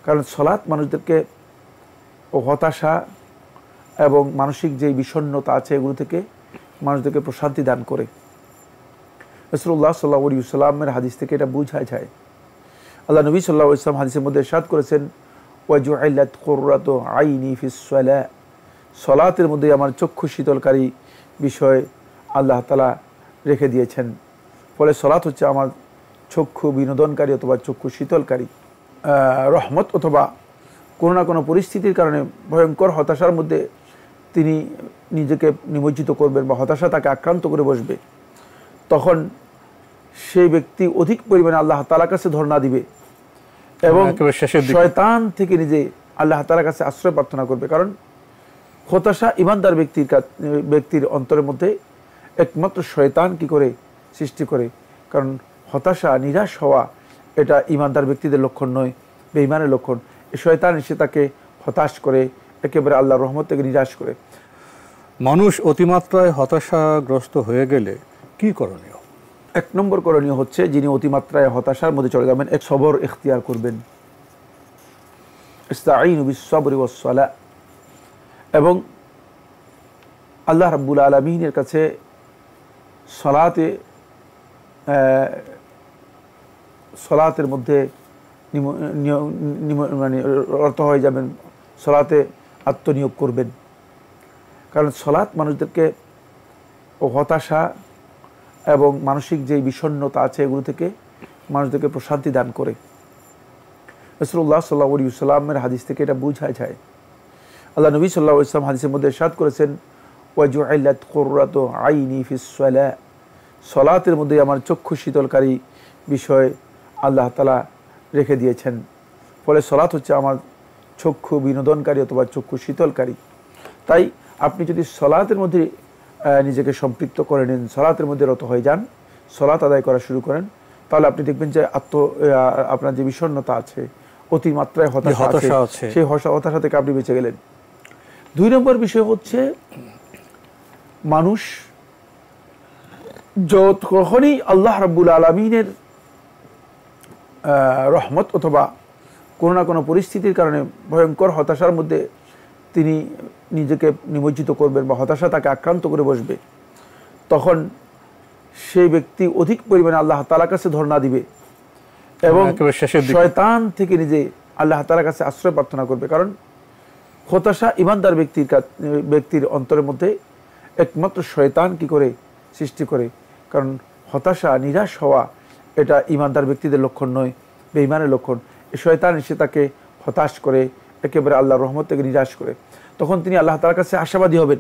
কারণ সলাৎ মানুষদেরকে হতাশা এবং মানসিক যে বিষণ্ণতা আছে এগুলো থেকে মানুষদেরকে প্রশান্তি দান করে। রাসূলুল্লাহ সাল্লাল্লাহু আলাইহি ওয়াসাল্লামের হাদিস থেকে এটা বোঝা যায়। আল্লাহ নবী সাল্লাল্লাহু আলাইহি ওয়াসাল্লাম হাদিসের মধ্যে ইরশাদ করেছেন, ওয়াজুইলাত কুররাতু আইনি ফিস সালাহ, সলাতের মধ্যে আমার চক্ষু শীতলকারী বিষয় আল্লাহ তাআলা রেখে দিয়েছেন। ফলে সলাত হচ্ছে আমার চক্ষু বিনোদনকারী অথবা চক্ষু শীতলকারী। রহমত অথবা কোনো না কোনো পরিস্থিতির কারণে ভয়ঙ্কর হতাশার মধ্যে তিনি নিজেকে নিমজ্জিত করবেন বা হতাশা তাকে আক্রান্ত করে বসবে, তখন সেই ব্যক্তি অধিক পরিমাণে আল্লাহ তাআলার কাছে ধর্ণা দিবে এবং শয়তান থেকে নিজে আল্লাহ তাআলার কাছে আশ্রয় প্রার্থনা করবে। কারণ হতাশা ইমানদার ব্যক্তির অন্তরের মধ্যে একমাত্র শয়তান কি করে সৃষ্টি করে। কারণ হতাশা, নিরাশ হওয়া এটা ইমানদার ব্যক্তিদের লক্ষণ নয়, বেঈমানের লক্ষণ। শয়তান এসে তাকে হতাশ করে, একেবারে আল্লাহর রহমত থেকে নিরাশ করে। মানুষ অতিমাত্রায় হতাশাগ্রস্ত হয়ে গেলে কি করণীয়? এক নম্বর করণীয় হচ্ছে, যিনি অতিমাত্রায় হতাশার মধ্যে চলে যাবেন, এক সবর ইখতিয়ার করবেন। ইস্তাঈনু বিস-সাবরি ওয়াস-সালাহ, এবং আল্লাহ রাব্বুল আলামিনের কাছে সলাতের মধ্যে মানে রত হয়ে যাবেন, সলাতে আত্মনিয়োগ করবেন। কারণ সলাত মানুষদেরকে হতাশা এবং মানসিক যে বিষণ্ণতা আছে এগুলো থেকে মানুষদেরকে প্রশান্তি দান করে। রাসূলুল্লাহ সাল্লাল্লাহু আলাইহি ওয়াসাল্লামের হাদিস থেকে এটা বোঝা যায়। আল্লাহ নবী সাল্লাল্লাহু আলাইহি ওয়াসাল্লাম হাদিসের মধ্যে ইরশাদ করেছেন, ওয়াজুইলাত কুররাতু আইনি ফিস সালাহ, সলাতের মধ্যে আমার চক্ষু শীতলকারী বিষয় আল্লাহ তাআলা রেখে দিয়েছেন। ফলে সলাত হচ্ছে আমার চক্ষু বিনোদনকারী অথবা চক্ষু শীতলকারী। তাই আপনি যদি সলাতের মধ্যে নিজেকে সম্পৃক্ত করে নেন, সলাতের মধ্যে রত হয়ে যান, সলাত আদায় করা শুরু করেন, তাহলে আপনি দেখবেন যে আপনার যে বিষণ্ণতা আছে, অতিমাত্রায় হতাশা আছে, সেই হতাশা থেকে আপনি বেঁচে গেলেন। 2 নম্বর বিষয় হচ্ছে, মানুষ যখনই আল্লাহ রাব্বুল আলামিনের রহমত অথবা কোনো না কোনো পরিস্থিতির কারণে ভয়ঙ্কর হতাশার মধ্যে তিনি নিজেকে নিমজ্জিত করবেন বা হতাশা তাকে আক্রান্ত করে বসবে, তখন সেই ব্যক্তি অধিক পরিমাণে আল্লাহ তাআলার কাছে ধর্ণা দিবে এবং শয়তান থেকে নিজে আল্লাহ তাআলার কাছে আশ্রয় প্রার্থনা করবে। কারণ হতাশা ইমানদার ব্যক্তির অন্তরের মধ্যে একমাত্র শয়তান কি করে সৃষ্টি করে। কারণ হতাশা, নিরাশ হওয়া এটা ইমানদার ব্যক্তিদের লক্ষণ নয়, বেঈমানের লক্ষণ। শয়তান এসে তাকে হতাশ করে, একেবারে আল্লাহর রহমত থেকে নিরাশ করে। তখন তিনি আল্লাহ তাআলার কাছে আশাবাদী হবেন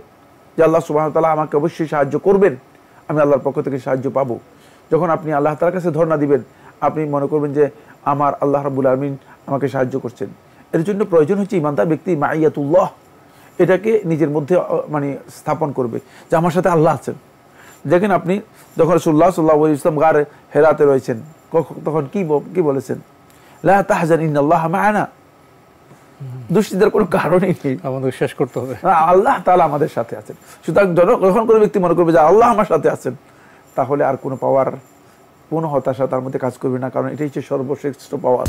যে আল্লাহ সুবহানাহু ওয়া তাআলা আমাকে অবশ্যই সাহায্য করবেন, আমি আল্লাহর পক্ষ থেকে সাহায্য পাবো। যখন আপনি আল্লাহ তাআলার কাছে ধর্ণা দিবেন, আপনি মনে করবেন যে আমার আল্লাহ রাব্বুল আলামিন আমাকে সাহায্য করছেন। এর জন্য প্রয়োজন হচ্ছে ইমানদার ব্যক্তি মাইয়াতুল্লাহ, এটাকে নিজের মধ্যে মানে স্থাপন করবে যে আমার সাথে আল্লাহ আছেন। দেখেন আপনি যখন রাসূলুল্লাহ সাল্লাল্লাহু আলাইহি ওয়াসাল্লাম গারে হেরাতে রয়েছেন, তখন কি বলেছেন? লা তাহজান ইন্নাল্লাহা মা'ানা, দুশ্চিন্তার কোনো কারণই নেই, আমাদের শেষ করতে হবে, আল্লাহ তাআলা আমাদের সাথে আছেন। সুতরাং যখন কোনো ব্যক্তি মনে করবে যে আল্লাহ আমার সাথে আছেন, তাহলে আর কোনো পাওয়ার, কোনো হতাশা তার মধ্যে কাজ করবে না, কারণ এটাই হচ্ছে সর্বশ্রেষ্ঠ পাওয়ার।